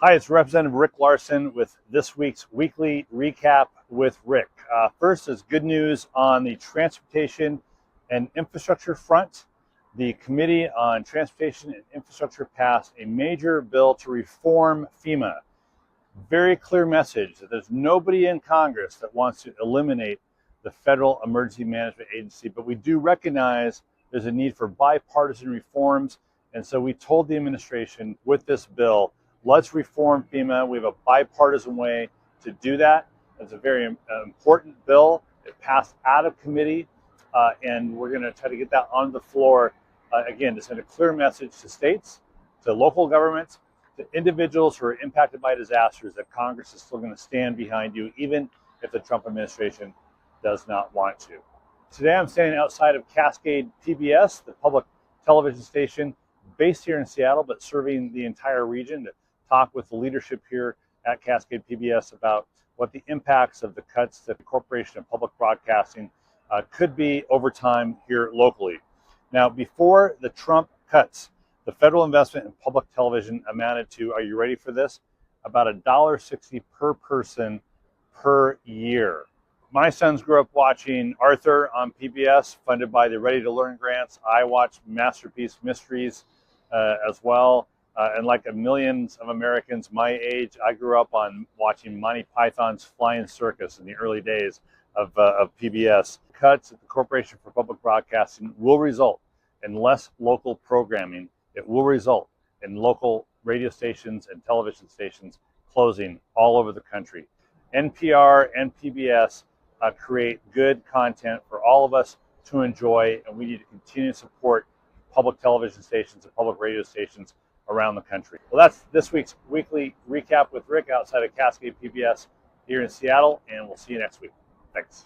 Hi, it's Representative Rick Larson with this week's weekly recap with Rick. First is good news on the transportation and infrastructure front. The Committee on Transportation and Infrastructure passed a major bill to reform FEMA. Very clear message that there's nobody in Congress that wants to eliminate the Federal Emergency Management Agency, but we do recognize there's a need for bipartisan reforms. And so we told the administration with this bill, let's reform FEMA. We have a bipartisan way to do that. It's a very important bill. It passed out of committee, and we're going to try to get that on the floor, again, to send a clear message to states, to local governments, to individuals who are impacted by disasters, that Congress is still going to stand behind you, even if the Trump administration does not want to. Today, I'm standing outside of Cascade PBS, the public television station based here in Seattle, but serving the entire region, to talk with the leadership here at Cascade PBS about what the impacts of the cuts to the Corporation of Public Broadcasting could be over time here locally. Now, before the Trump cuts, the federal investment in public television amounted to, are you ready for this? About $1.60 per person per year. My sons grew up watching Arthur on PBS, funded by the Ready to Learn grants. I watched Masterpiece Mysteries as well. And like millions of Americans my age, I grew up on watching Monty Python's Flying Circus in the early days of PBS. Cuts at the Corporation for Public Broadcasting will result in less local programming. It will result in local radio stations and television stations closing all over the country. NPR and PBS create good content for all of us to enjoy, and we need to continue to support public television stations and public radio stations around the country. Well, that's this week's weekly recap with Rick outside of Cascade PBS here in Seattle, and we'll see you next week. Thanks.